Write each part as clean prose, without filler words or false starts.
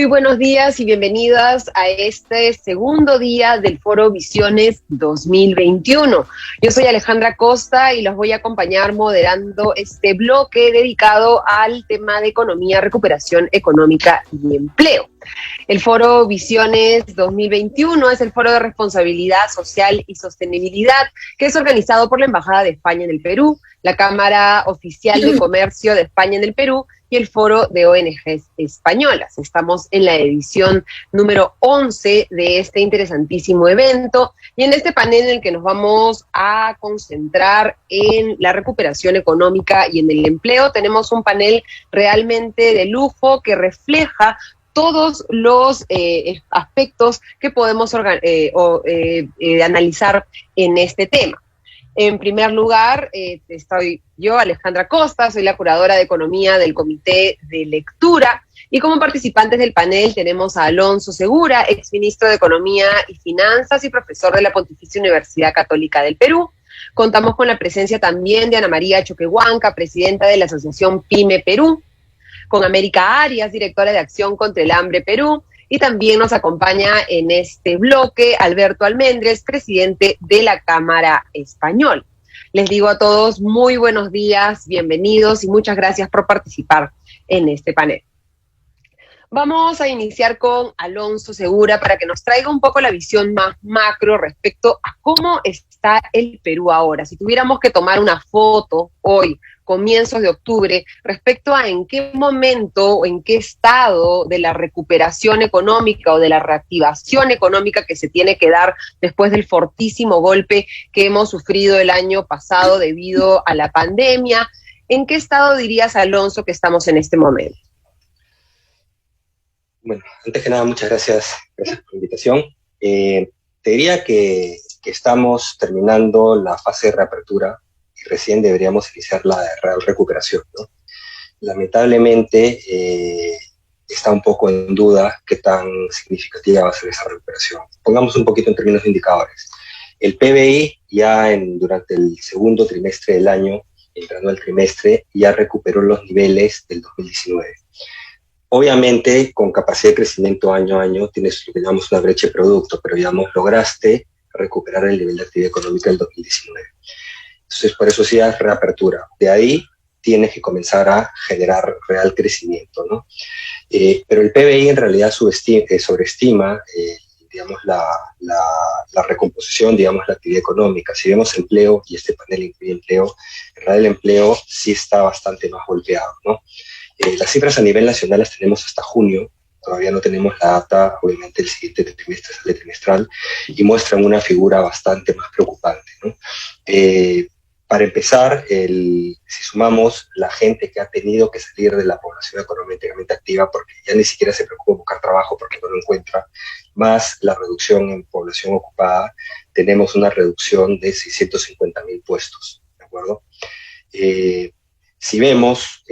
buenos días y bienvenidas a este segundo día del Foro Visiones 2021. Yo soy Alejandra Costa y los voy a acompañar moderando este bloque dedicado al tema de economía, recuperación económica y empleo. El Foro Visiones 2021 es el foro de responsabilidad social y sostenibilidad que es organizado por la Embajada de España en el Perú, la Cámara Oficial de Comercio de España en el Perú y el Foro de ONGs Españolas. Estamos en la edición número 11 de este interesantísimo evento y en este panel en el que nos vamos a concentrar en la recuperación económica y en el empleo, tenemos un panel realmente de lujo que refleja todos los aspectos que podemos analizar en este tema. En primer lugar, estoy yo, Alejandra Costa, soy la curadora de economía del Comité de Lectura, y como participantes del panel tenemos a Alonso Segura, exministro de Economía y Finanzas y profesor de la Pontificia Universidad Católica del Perú. Contamos con la presencia también de Ana María Choquehuanca, presidenta de la Asociación PYME Perú, con América Arias, directora de Acción contra el Hambre Perú, y también nos acompaña en este bloque Alberto Almendres, presidente de la Cámara Española. Les digo a todos muy buenos días, bienvenidos y muchas gracias por participar en este panel. Vamos a iniciar con Alonso Segura para que nos traiga un poco la visión más macro respecto a cómo está el Perú ahora. Si tuviéramos que tomar una foto hoy, comienzos de octubre, respecto a en qué momento o en qué estado de la recuperación económica o de la reactivación económica que se tiene que dar después del fortísimo golpe que hemos sufrido el año pasado debido a la pandemia, ¿en qué estado dirías, Alonso, que estamos en este momento? Bueno, antes que nada, muchas gracias por la invitación. Te diría que estamos terminando la fase de reapertura y recién deberíamos iniciar la real recuperación, ¿no? Lamentablemente está un poco en duda qué tan significativa va a ser esa recuperación. Pongamos un poquito en términos de indicadores. El PBI ya durante el segundo trimestre del año, entrando al trimestre, ya recuperó los niveles del 2019. Obviamente, con capacidad de crecimiento año a año, tienes lo que llamamos una brecha de producto, pero digamos, lograste recuperar el nivel de actividad económica del 2019. Entonces, por eso sí es reapertura. De ahí tienes que comenzar a generar real crecimiento, ¿no? Pero el PBI en realidad sobreestima, digamos, la recomposición, digamos, la actividad económica. Si vemos empleo, y este panel incluye empleo, en realidad el empleo sí está bastante más golpeado, ¿no? Las cifras a nivel nacional las tenemos hasta junio, todavía no tenemos la data, obviamente el siguiente trimestre sale trimestral, y muestran una figura bastante más preocupante, ¿no? Para empezar, si sumamos la gente que ha tenido que salir de la población económicamente activa porque ya ni siquiera se preocupa en buscar trabajo porque no lo encuentra, más la reducción en población ocupada, tenemos una reducción de 650.000 puestos, ¿de acuerdo? Si vemos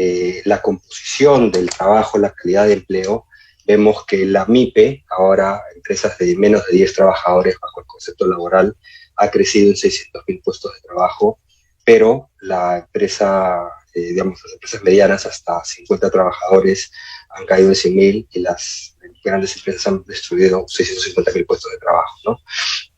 la composición del trabajo, la calidad de empleo, vemos que la MIPE, ahora empresas de menos de 10 trabajadores bajo el concepto laboral, ha crecido en 600.000 puestos de trabajo, pero la empresa, digamos, las empresas medianas hasta 50 trabajadores han caído en 100.000 y las grandes empresas han destruido 650.000 puestos de trabajo, ¿no?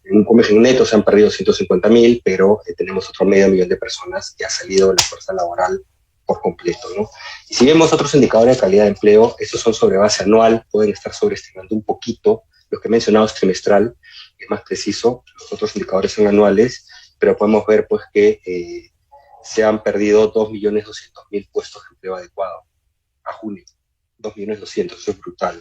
En neto se han perdido 150.000, pero tenemos otro 500.000 de personas que ha salido de la fuerza laboral por completo, ¿no? Y si vemos otros indicadores de calidad de empleo, estos son sobre base anual, pueden estar sobreestimando un poquito. Los que he mencionado es trimestral, es más preciso, los otros indicadores son anuales, pero podemos ver pues que se han perdido 2.200.000 puestos de empleo adecuado a junio, 2.200.000, eso es brutal.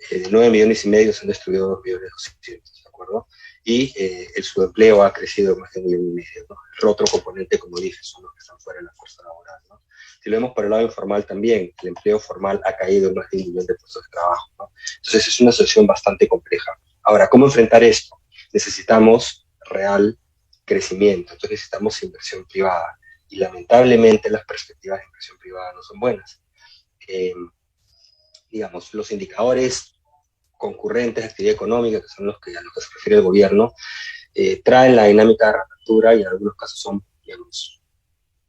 De 9,5 millones se han destruido 2.200.000, ¿de acuerdo? Y el subempleo ha crecido más de 1,5 millones, ¿no? El otro componente, como dije, son los que están fuera de la fuerza laboral, ¿no? Si lo vemos por el lado informal también, el empleo formal ha caído en más de 1 millón de puestos de trabajo, ¿no? Entonces es una situación bastante compleja. Ahora, ¿cómo enfrentar esto? Necesitamos real crecimiento, entonces necesitamos inversión privada, y lamentablemente las perspectivas de inversión privada no son buenas. Digamos, los indicadores concurrentes de actividad económica, que son a los que se refiere el gobierno, traen la dinámica de reapertura y en algunos casos son, digamos,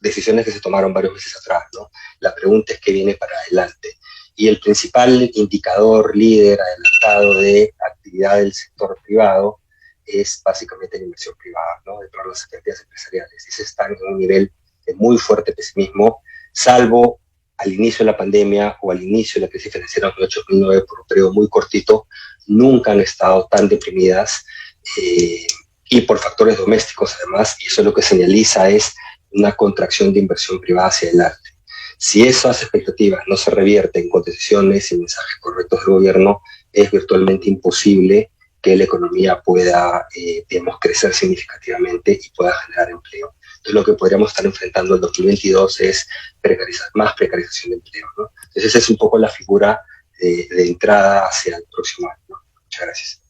decisiones que se tomaron varios meses atrás, ¿no? La pregunta es qué viene para adelante. y el principal indicador líder adelantado de actividad del sector privado es básicamente la inversión privada, ¿no? De todas las actividades empresariales. Y se está en un nivel de muy fuerte pesimismo, salvo al inicio de la pandemia o al inicio de la crisis financiera en 2008-2009, por un periodo muy cortito, nunca han estado tan deprimidas, y por factores domésticos además, y eso lo que señaliza es una contracción de inversión privada hacia adelante. Si esas expectativas no se revierten con decisiones y mensajes correctos del gobierno, es virtualmente imposible que la economía pueda, digamos, crecer significativamente y pueda generar empleo. Entonces, lo que podríamos estar enfrentando en 2022 es más precarización de empleo, ¿no? Entonces, esa es un poco la figura de entrada hacia el próximo año, ¿no? Muchas gracias.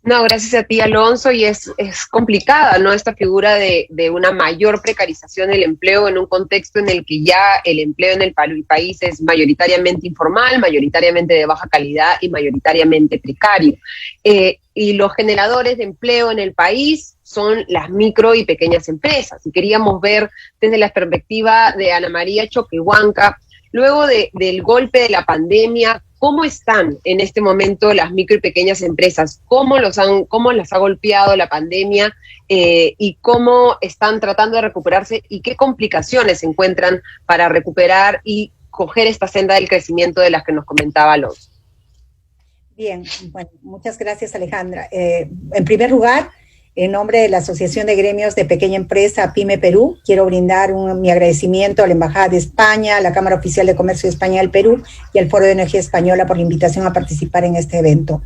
No, gracias a ti, Alonso, y es complicada, ¿no? Esta figura de una mayor precarización del empleo en un contexto en el que ya el empleo en el país es mayoritariamente informal, mayoritariamente de baja calidad y mayoritariamente precario. Y los generadores de empleo en el país son las micro y pequeñas empresas. Y queríamos ver desde la perspectiva de Ana María Choquehuanca, luego del golpe de la pandemia, ¿cómo están en este momento las micro y pequeñas empresas? ¿Cómo las ha golpeado la pandemia y cómo están tratando de recuperarse y qué complicaciones se encuentran para recuperar y coger esta senda del crecimiento de las que nos comentaba Alonso? Bien, bueno, muchas gracias, Alejandra. En primer lugar, en nombre de la Asociación de Gremios de Pequeña Empresa, PYME Perú, quiero brindar mi agradecimiento a la Embajada de España, a la Cámara Oficial de Comercio de España del Perú y al Foro de Energía Española por la invitación a participar en este evento.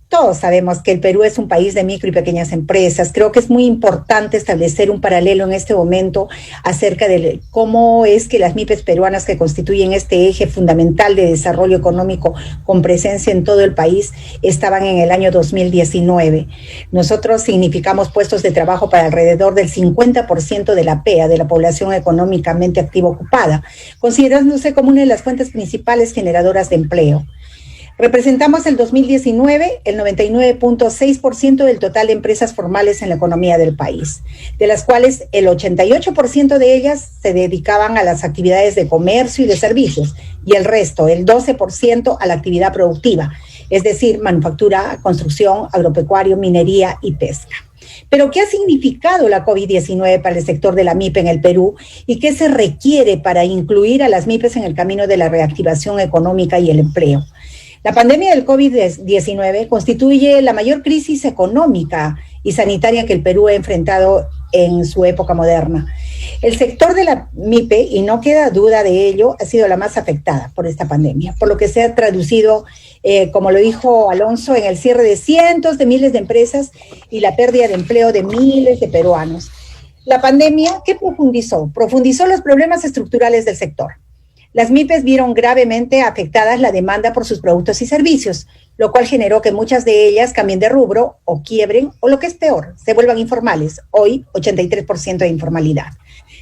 Todos sabemos que el Perú es un país de micro y pequeñas empresas. Creo que es muy importante establecer un paralelo en este momento acerca de cómo es que las MIPES peruanas, que constituyen este eje fundamental de desarrollo económico con presencia en todo el país, estaban en el año 2019. Nosotros significamos puestos de trabajo para alrededor del 50% de la PEA, de la población económicamente activa ocupada, considerándose como una de las fuentes principales generadoras de empleo. Representamos el 2019 el 99.6% del total de empresas formales en la economía del país, de las cuales el 88% de ellas se dedicaban a las actividades de comercio y de servicios, y el resto, el 12%, a la actividad productiva, es decir, manufactura, construcción, agropecuario, minería y pesca. Pero, ¿qué ha significado la COVID-19 para el sector de la MIPE en el Perú y qué se requiere para incluir a las MIPES en el camino de la reactivación económica y el empleo? La pandemia del COVID-19 constituye la mayor crisis económica y sanitaria que el Perú ha enfrentado en su época moderna. El sector de la MIPE, y no queda duda de ello, ha sido la más afectada por esta pandemia, por lo que se ha traducido, como lo dijo Alonso, en el cierre de cientos de miles de empresas y la pérdida de empleo de miles de peruanos. La pandemia, ¿qué profundizó? Profundizó los problemas estructurales del sector. Las MIPES vieron gravemente afectadas la demanda por sus productos y servicios, lo cual generó que muchas de ellas cambien de rubro o quiebren, o lo que es peor, se vuelvan informales. Hoy, 83% de informalidad.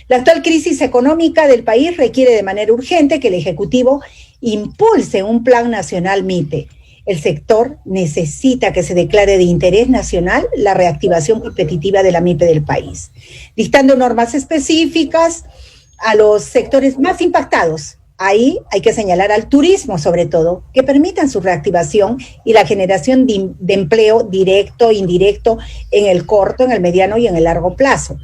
La actual crisis económica del país requiere de manera urgente que el Ejecutivo impulse un plan nacional MIPE. El sector necesita que se declare de interés nacional la reactivación competitiva de la MIPE del país, dictando normas específicas a los sectores más impactados. Ahí hay que señalar al turismo, sobre todo, que permitan su reactivación y la generación de empleo directo e indirecto en el corto, en el mediano y en el largo plazo.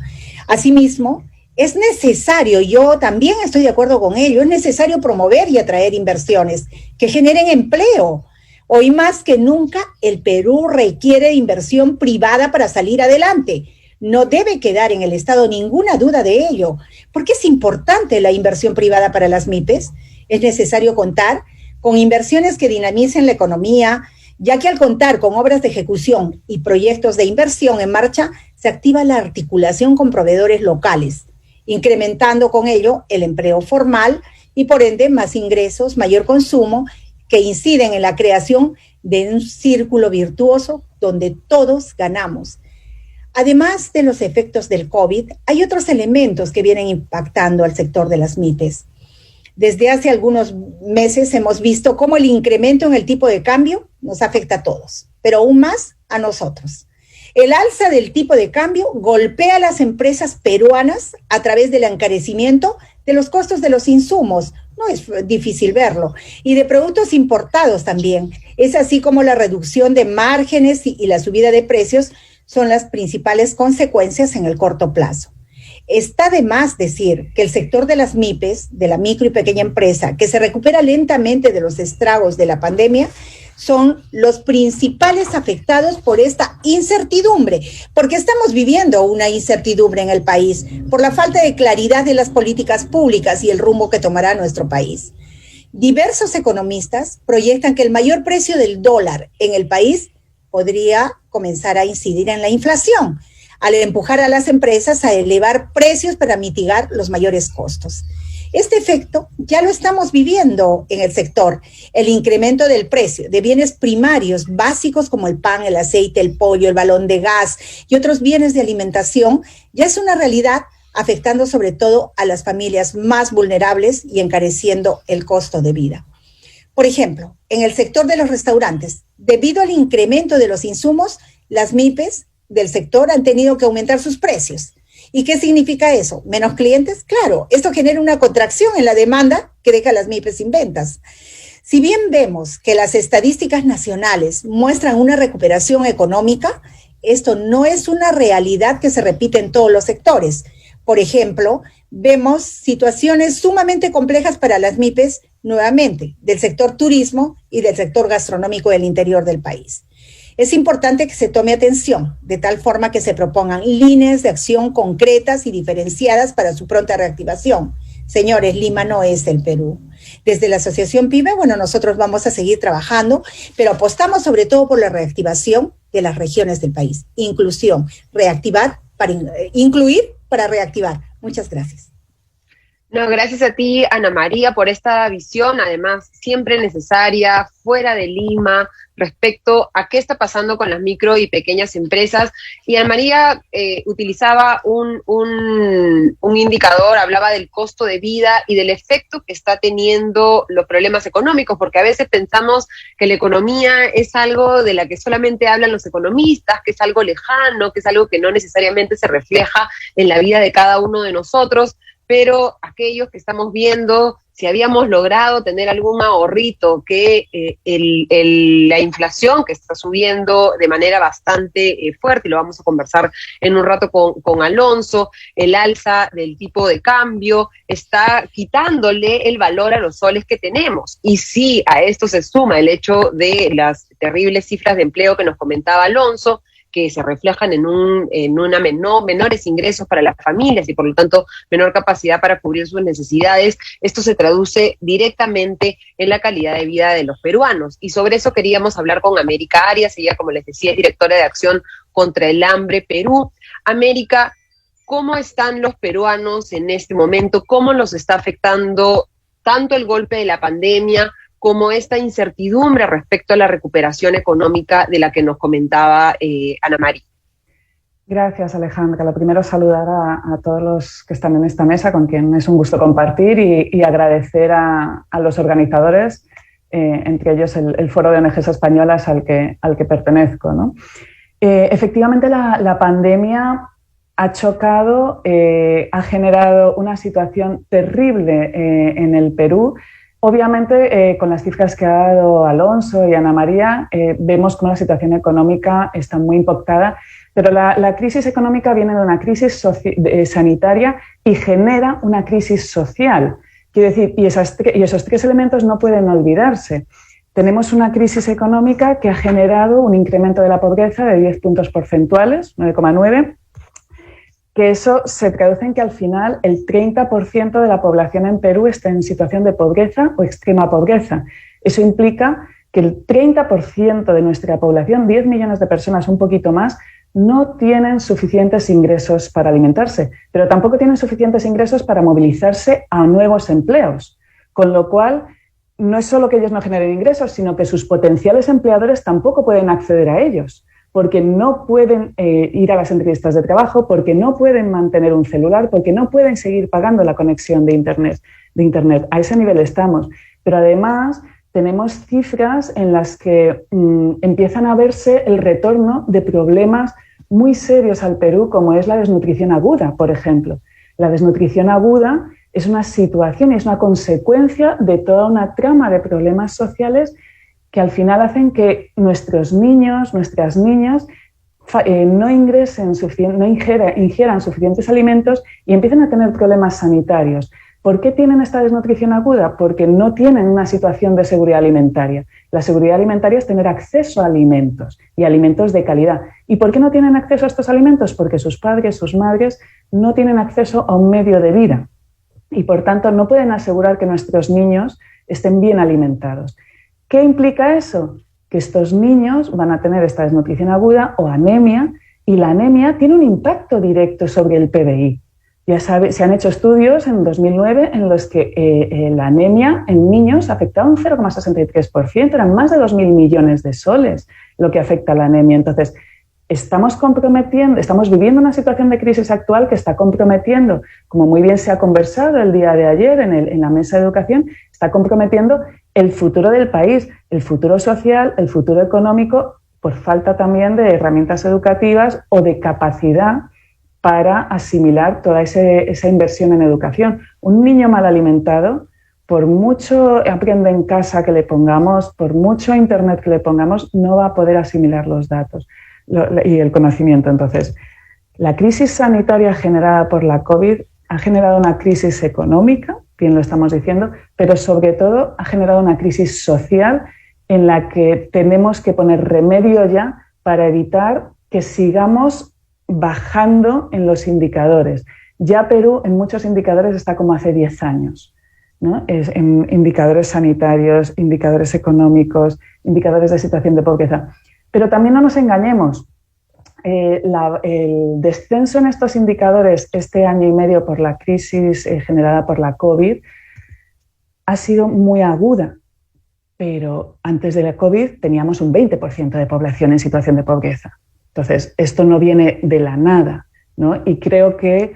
Asimismo, es necesario, yo también estoy de acuerdo con ello, es necesario promover y atraer inversiones que generen empleo. Hoy más que nunca, el Perú requiere inversión privada para salir adelante. No debe quedar en el Estado ninguna duda de ello. ¿Por qué es importante la inversión privada para las MIPES? Es necesario contar con inversiones que dinamicen la economía, ya que al contar con obras de ejecución y proyectos de inversión en marcha, se activa la articulación con proveedores locales, incrementando con ello el empleo formal y por ende más ingresos, mayor consumo, que inciden en la creación de un círculo virtuoso donde todos ganamos. Además de los efectos del COVID, hay otros elementos que vienen impactando al sector de las MIPES. Desde hace algunos meses hemos visto cómo el incremento en el tipo de cambio nos afecta a todos, pero aún más a nosotros. El alza del tipo de cambio golpea a las empresas peruanas a través del encarecimiento de los costos de los insumos, no es difícil verlo, y de productos importados también. Es así como la reducción de márgenes y la subida de precios son las principales consecuencias en el corto plazo. Está de más decir que el sector de las MIPES, de la micro y pequeña empresa, que se recupera lentamente de los estragos de la pandemia, son los principales afectados por esta incertidumbre, porque estamos viviendo una incertidumbre en el país por la falta de claridad de las políticas públicas y el rumbo que tomará nuestro país. Diversos economistas proyectan que el mayor precio del dólar en el país podría comenzar a incidir en la inflación, al empujar a las empresas a elevar precios para mitigar los mayores costos. Este efecto ya lo estamos viviendo en el sector. El incremento del precio de bienes primarios básicos como el pan, el aceite, el pollo, el balón de gas y otros bienes de alimentación ya es una realidad, afectando sobre todo a las familias más vulnerables y encareciendo el costo de vida. Por ejemplo, en el sector de los restaurantes, debido al incremento de los insumos, las MIPES del sector han tenido que aumentar sus precios. ¿Y qué significa eso? ¿Menos clientes? Claro, esto genera una contracción en la demanda que deja a las MIPES sin ventas. Si bien vemos que las estadísticas nacionales muestran una recuperación económica, esto no es una realidad que se repite en todos los sectores. Por ejemplo, vemos situaciones sumamente complejas para las MIPES, nuevamente, del sector turismo y del sector gastronómico del interior del país. Es importante que se tome atención, de tal forma que se propongan líneas de acción concretas y diferenciadas para su pronta reactivación. Señores, Lima no es el Perú. Desde la Asociación PYME, nosotros vamos a seguir trabajando, pero apostamos sobre todo por la reactivación de las regiones del país. Inclusión, reactivar para incluir para reactivar. Muchas gracias. No, gracias a ti, Ana María, por esta visión, además siempre necesaria, fuera de Lima, respecto a qué está pasando con las micro y pequeñas empresas. Y Ana María utilizaba un indicador, hablaba del costo de vida y del efecto que está teniendo los problemas económicos, porque a veces pensamos que la economía es algo de la que solamente hablan los economistas, que es algo lejano, que es algo que no necesariamente se refleja en la vida de cada uno de nosotros. Pero aquellos que estamos viendo, si habíamos logrado tener algún ahorrito, que la inflación que está subiendo de manera bastante fuerte, y lo vamos a conversar en un rato con Alonso, el alza del tipo de cambio está quitándole el valor a los soles que tenemos. Y si a esto se suma el hecho de las terribles cifras de empleo que nos comentaba Alonso, que se reflejan en menores ingresos para las familias y por lo tanto menor capacidad para cubrir sus necesidades, esto se traduce directamente en la calidad de vida de los peruanos. Y sobre eso queríamos hablar con América Arias, ella, como les decía, es directora de Acción contra el Hambre Perú. América, ¿cómo están los peruanos en este momento? ¿Cómo los está afectando tanto el golpe de la pandemia como esta incertidumbre respecto a la recuperación económica de la que nos comentaba Ana María? Gracias, Alejandra. Lo primero, saludar a todos los que están en esta mesa, con quien es un gusto compartir, y agradecer a los organizadores, entre ellos el Foro de ONGs Españolas al que pertenezco, ¿no? Efectivamente, la pandemia ha chocado, ha generado una situación terrible en el Perú. Obviamente, con las cifras que ha dado Alonso y Ana María, vemos cómo la situación económica está muy impactada, pero la crisis económica viene de una crisis sanitaria y genera una crisis social. Quiero decir, y esos tres elementos no pueden olvidarse. Tenemos una crisis económica que ha generado un incremento de la pobreza de 10 puntos porcentuales, 9,9, que eso se traduce en que al final el 30% de la población en Perú está en situación de pobreza o extrema pobreza. Eso implica que el 30% de nuestra población, 10 millones de personas, un poquito más, no tienen suficientes ingresos para alimentarse, pero tampoco tienen suficientes ingresos para movilizarse a nuevos empleos. Con lo cual, no es solo que ellos no generen ingresos, sino que sus potenciales empleadores tampoco pueden acceder a ellos, porque no pueden ir a las entrevistas de trabajo, porque no pueden mantener un celular, porque no pueden seguir pagando la conexión de Internet. A ese nivel estamos. Pero además tenemos cifras en las que empiezan a verse el retorno de problemas muy serios al Perú, como es la desnutrición aguda, por ejemplo. La desnutrición aguda es una situación y es una consecuencia de toda una trama de problemas sociales que al final hacen que nuestros niños, nuestras niñas no ingieran suficientes alimentos y empiecen a tener problemas sanitarios. ¿Por qué tienen esta desnutrición aguda? Porque no tienen una situación de seguridad alimentaria. La seguridad alimentaria es tener acceso a alimentos y alimentos de calidad. ¿Y por qué no tienen acceso a estos alimentos? Porque sus padres, sus madres no tienen acceso a un medio de vida y por tanto no pueden asegurar que nuestros niños estén bien alimentados. ¿Qué implica eso? Que estos niños van a tener esta desnutrición aguda o anemia, y la anemia tiene un impacto directo sobre el PBI. Ya se han hecho estudios en 2009 en los que la anemia en niños afectaba un 0,63%, eran más de 2.000 millones de soles lo que afecta a la anemia. Entonces, estamos viviendo una situación de crisis actual que está comprometiendo, como muy bien se ha conversado el día de ayer en la mesa de educación, está comprometiendo el futuro del país, el futuro social, el futuro económico, por falta también de herramientas educativas o de capacidad para asimilar toda esa inversión en educación. Un niño mal alimentado, por mucho aprende en casa que le pongamos, por mucho internet que le pongamos, no va a poder asimilar los datos y el conocimiento. Entonces, la crisis sanitaria generada por la COVID ha generado una crisis económica, bien lo estamos diciendo, pero sobre todo ha generado una crisis social en la que tenemos que poner remedio ya para evitar que sigamos bajando en los indicadores. Ya Perú en muchos indicadores está como hace 10 años, ¿no? En indicadores sanitarios, indicadores económicos, indicadores de situación de pobreza. Pero también no nos engañemos. El descenso en estos indicadores este año y medio por la crisis generada por la COVID ha sido muy aguda, pero antes de la COVID teníamos un 20% de población en situación de pobreza. Entonces, esto no viene de la nada, ¿no? Y creo que,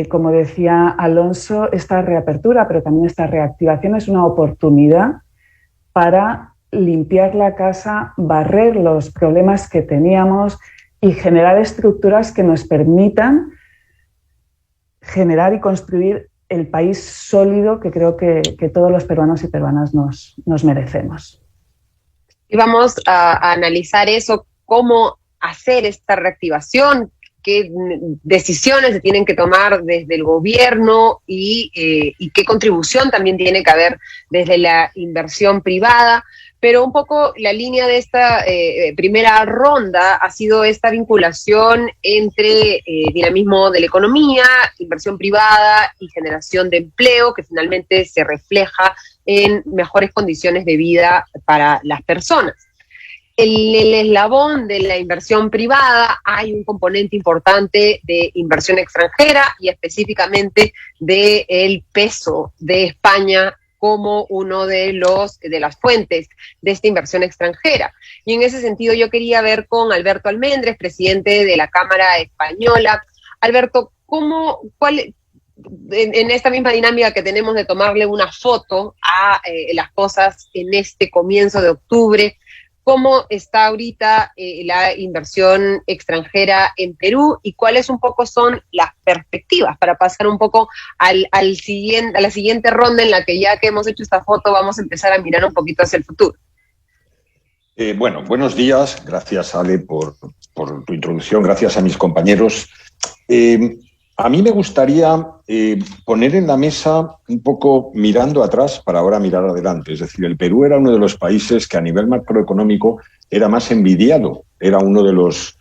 como decía Alonso, esta reapertura, pero también esta reactivación es una oportunidad para limpiar la casa, barrer los problemas que teníamos y generar estructuras que nos permitan generar y construir el país sólido que creo que todos los peruanos y peruanas nos merecemos. Y vamos a analizar eso, cómo hacer esta reactivación, qué decisiones se tienen que tomar desde el gobierno y qué contribución también tiene que haber desde la inversión privada. Pero un poco la línea de esta primera ronda ha sido esta vinculación entre dinamismo de la economía, inversión privada y generación de empleo, que finalmente se refleja en mejores condiciones de vida para las personas. En el eslabón de la inversión privada hay un componente importante de inversión extranjera y específicamente del peso de España como uno de las fuentes de esta inversión extranjera. Y en ese sentido yo quería ver con Alberto Almendres, presidente de la Cámara Española. Alberto, en esta misma dinámica que tenemos de tomarle una foto a las cosas en este comienzo de octubre, ¿cómo está ahorita la inversión extranjera en Perú y cuáles un poco son las perspectivas para pasar un poco a la siguiente ronda en la que ya que hemos hecho esta foto vamos a empezar a mirar un poquito hacia el futuro? Bueno, buenos días. Gracias, Ale, por tu introducción. Gracias a mis compañeros. A mí me gustaría poner en la mesa un poco mirando atrás para ahora mirar adelante. Es decir, el Perú era uno de los países que a nivel macroeconómico era más envidiado. Era uno de los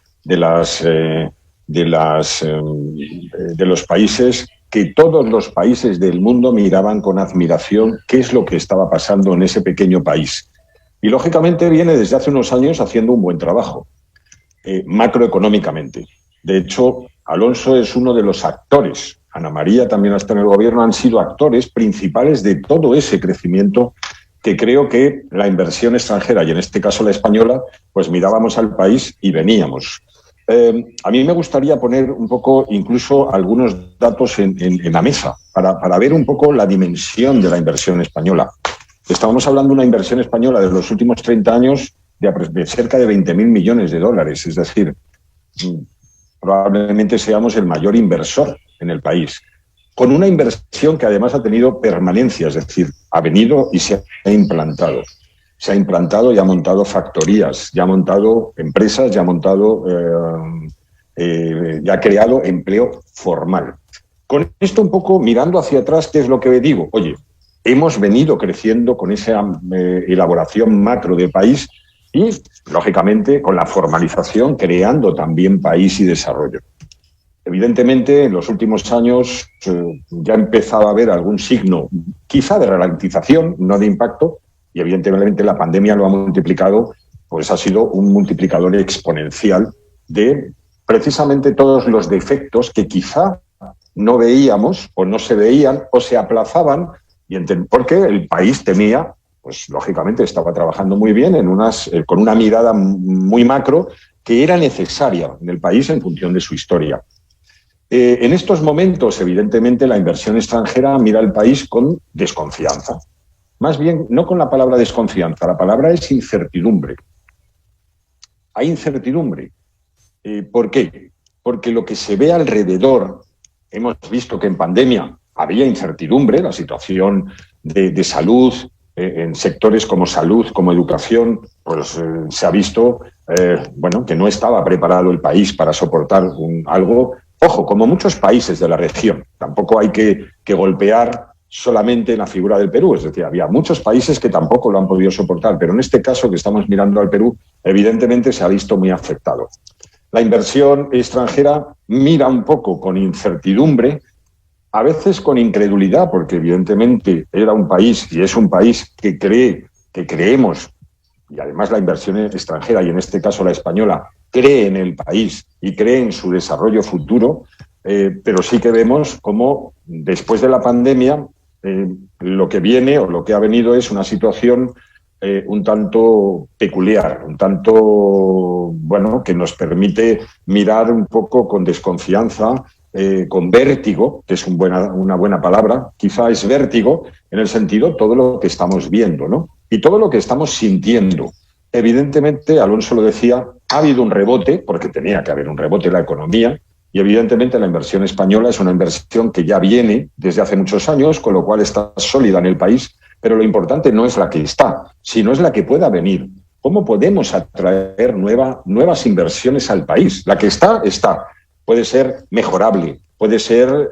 países que todos los países del mundo miraban con admiración qué es lo que estaba pasando en ese pequeño país. Y lógicamente viene desde hace unos años haciendo un buen trabajo macroeconómicamente. De hecho, Alonso es uno de los actores, Ana María también está en el gobierno, han sido actores principales de todo ese crecimiento que creo que la inversión extranjera, y en este caso la española, pues mirábamos al país y veníamos. A mí me gustaría poner un poco, incluso algunos datos en la mesa, para ver un poco la dimensión de la inversión española. Estamos hablando de una inversión española de los últimos 30 años de cerca de 20.000 millones de dólares, es decir, probablemente seamos el mayor inversor en el país. con una inversión que además ha tenido permanencia, es decir, ha venido y se ha implantado. Se ha implantado y ha montado factorías, ya ha montado empresas, ya ha montado, ya ha creado empleo formal. Con esto un poco mirando hacia atrás, ¿qué es lo que digo? Oye, hemos venido creciendo con esa elaboración macro de país y, lógicamente, con la formalización, creando también país y desarrollo. Evidentemente, en los últimos años ya empezaba a haber algún signo, quizá de ralentización, no de impacto, y evidentemente la pandemia lo ha multiplicado, pues ha sido un multiplicador exponencial de precisamente todos los defectos que quizá no veíamos o no se veían o se aplazaban, porque el país tenía, pues lógicamente estaba trabajando muy bien con una mirada muy macro que era necesaria en el país en función de su historia. En estos momentos, evidentemente, la inversión extranjera mira al país con desconfianza. Más bien, no con la palabra desconfianza, la palabra es incertidumbre. Hay incertidumbre. ¿Por qué? Porque lo que se ve alrededor, hemos visto que en pandemia había incertidumbre, la situación de salud, en sectores como salud, como educación, pues se ha visto que no estaba preparado el país para soportar algo. Ojo, como muchos países de la región, tampoco hay que golpear solamente en la figura del Perú, es decir, había muchos países que tampoco lo han podido soportar, pero en este caso que estamos mirando al Perú, evidentemente se ha visto muy afectado. La inversión extranjera mira un poco con incertidumbre, a veces con incredulidad, porque evidentemente era un país y es un país que creemos, y además la inversión extranjera, y en este caso la española, cree en el país y cree en su desarrollo futuro, pero sí que vemos cómo después de la pandemia lo que viene o lo que ha venido es una situación un tanto peculiar, un tanto, que nos permite mirar un poco con desconfianza, con vértigo, que es una buena palabra, quizá es vértigo en el sentido todo lo que estamos viendo, ¿no? Y todo lo que estamos sintiendo. Evidentemente, Alonso lo decía, ha habido un rebote, porque tenía que haber un rebote en la economía, y evidentemente la inversión española es una inversión que ya viene desde hace muchos años, con lo cual está sólida en el país, pero lo importante no es la que está, sino es la que pueda venir. ¿Cómo podemos atraer nuevas inversiones al país? La que está. Puede ser mejorable, puede ser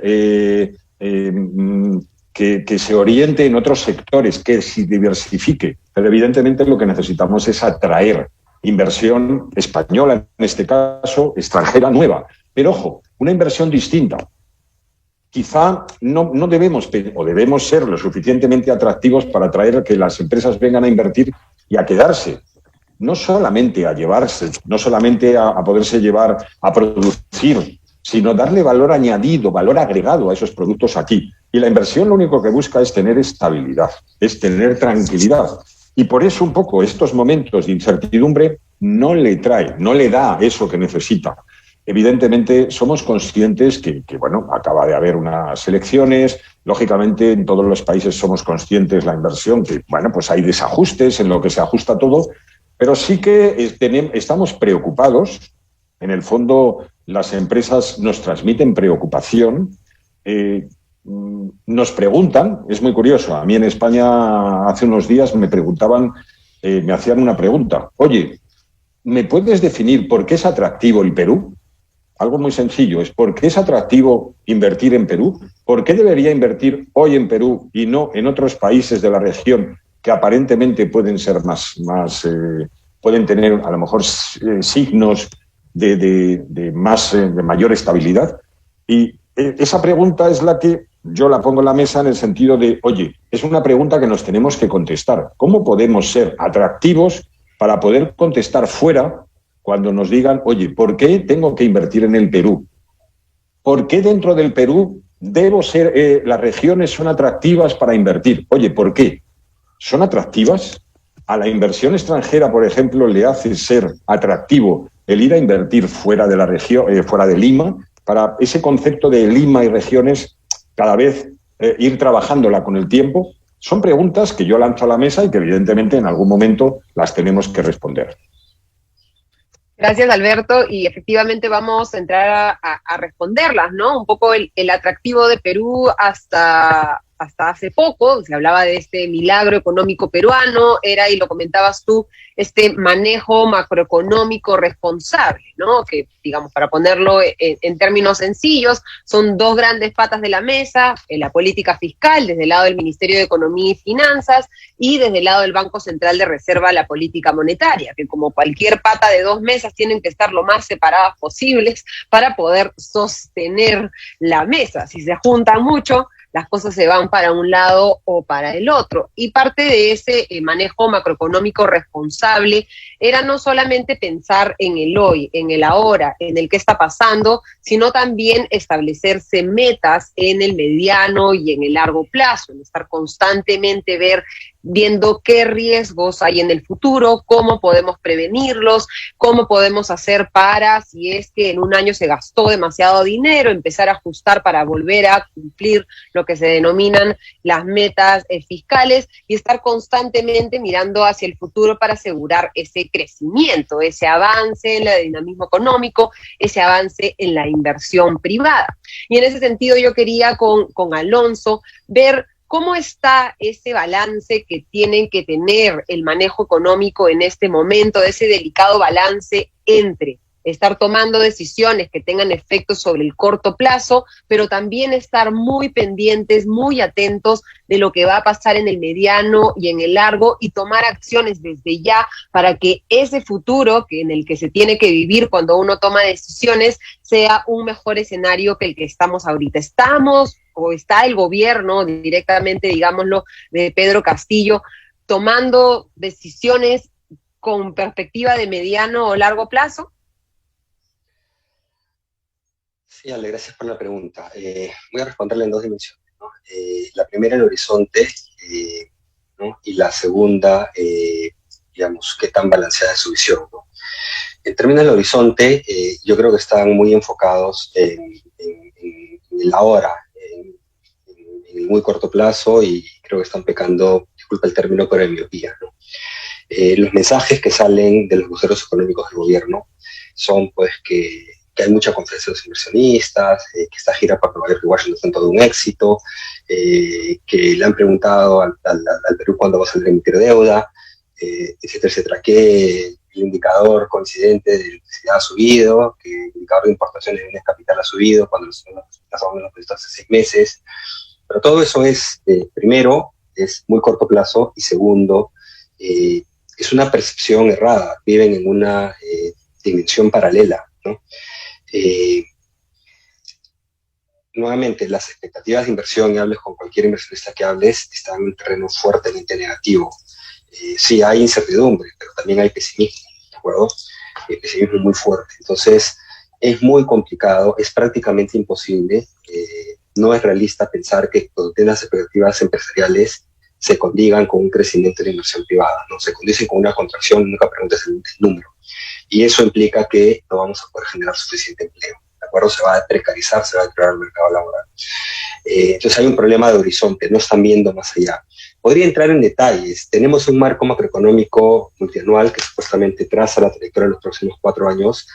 que se oriente en otros sectores, que se diversifique, pero evidentemente lo que necesitamos es atraer inversión española, en este caso, extranjera nueva. Pero ojo, una inversión distinta. Quizá no debemos ser lo suficientemente atractivos para atraer que las empresas vengan a invertir y a quedarse. No solamente a llevarse, no solamente a poderse llevar a producir, sino darle valor añadido, valor agregado a esos productos aquí. Y la inversión lo único que busca es tener estabilidad, es tener tranquilidad. Y por eso un poco estos momentos de incertidumbre no le da eso que necesita. Evidentemente somos conscientes que acaba de haber unas elecciones, lógicamente en todos los países somos conscientes de la inversión, que pues hay desajustes en lo que se ajusta todo, pero sí que estamos preocupados. En el fondo, las empresas nos transmiten preocupación, nos preguntan, es muy curioso, a mí en España hace unos días me hacían una pregunta, oye, ¿me puedes definir por qué es atractivo el Perú? Algo muy sencillo, es ¿por qué es atractivo invertir en Perú? ¿Por qué debería invertir hoy en Perú y no en otros países de la región que aparentemente pueden ser pueden tener a lo mejor signos de mayor estabilidad? Y esa pregunta es la que yo la pongo en la mesa en el sentido de, oye, es una pregunta que nos tenemos que contestar. ¿Cómo podemos ser atractivos para poder contestar fuera cuando nos digan, oye, ¿por qué tengo que invertir en el Perú? ¿Por qué dentro del Perú las regiones son atractivas para invertir? Oye, ¿por qué? ¿Son atractivas? A la inversión extranjera, por ejemplo, le hace ser atractivo el ir a invertir fuera de la región, fuera de Lima, para ese concepto de Lima y regiones cada vez ir trabajándola con el tiempo. Son preguntas que yo lanzo a la mesa y que evidentemente en algún momento las tenemos que responder. Gracias, Alberto, y efectivamente vamos a entrar a responderlas, ¿no? Un poco el atractivo de Perú hasta hace poco, se hablaba de este milagro económico peruano, era, y lo comentabas tú, este manejo macroeconómico responsable, ¿no? Que, digamos, para ponerlo en términos sencillos, son dos grandes patas de la mesa, la política fiscal, desde el lado del Ministerio de Economía y Finanzas, y desde el lado del Banco Central de Reserva, la política monetaria, que como cualquier pata de dos mesas tienen que estar lo más separadas posibles para poder sostener la mesa. Si se juntan mucho, las cosas se van para un lado o para el otro. Y parte de ese manejo macroeconómico responsable era no solamente pensar en el hoy, en el ahora, en el qué está pasando, sino también establecerse metas en el mediano y en el largo plazo, en estar constantemente viendo qué riesgos hay en el futuro, cómo podemos prevenirlos, cómo podemos hacer para, si es que en un año se gastó demasiado dinero, empezar a ajustar para volver a cumplir lo que se denominan las metas fiscales, y estar constantemente mirando hacia el futuro para asegurar ese crecimiento, ese avance en el dinamismo económico, ese avance en la inversión privada. Y en ese sentido yo quería con Alonso ver ¿cómo está ese balance que tienen que tener el manejo económico en este momento, ese delicado balance entre estar tomando decisiones que tengan efectos sobre el corto plazo, pero también estar muy pendientes, muy atentos de lo que va a pasar en el mediano y en el largo, y tomar acciones desde ya para que ese futuro en el que se tiene que vivir cuando uno toma decisiones sea un mejor escenario que el que estamos ahorita? Está el gobierno directamente, digámoslo, de Pedro Castillo, tomando decisiones con perspectiva de mediano o largo plazo? Sí, Ale, gracias por la pregunta. Voy a responderla en dos dimensiones, ¿no? La primera, el horizonte, ¿no? Y la segunda, digamos, qué tan balanceada es su visión, ¿no? En términos del horizonte, yo creo que están muy enfocados en el ahora, en el muy corto plazo, y creo que están pecando, disculpa el término, pero en miopía, ¿no? Los mensajes que salen de los voceros económicos del gobierno son, pues, que hay mucha confianza en los inversionistas, que esta gira por Nueva York y Washington fue todo un éxito, que le han preguntado al Perú cuándo va a salir a emitir deuda, etcétera, etcétera, que el indicador coincidente de electricidad ha subido, que el indicador de importaciones de bienes capital ha subido cuando los presupuestos hace 6 meses. Pero todo eso es, primero, es muy corto plazo, y segundo, es una percepción errada. Viven en una dimensión paralela, ¿no? Nuevamente, las expectativas de inversión, y hables con cualquier inversionista que hables, están en un terreno fuertemente negativo. Sí, hay incertidumbre, pero también hay pesimismo, ¿de acuerdo? Pesimismo muy fuerte. Entonces, es muy complicado, es prácticamente imposible, no es realista pensar que cuando tengas expectativas empresariales se condigan con un crecimiento de la inversión privada, no se condicen con una contracción, nunca preguntes el número. Y eso implica que no vamos a poder generar suficiente empleo, ¿de acuerdo? Se va a precarizar, se va a deteriorar el mercado laboral. Entonces hay un problema de horizonte, no están viendo más allá. Podría entrar en detalles. Tenemos un marco macroeconómico multianual que supuestamente traza la trayectoria de los próximos 4 años,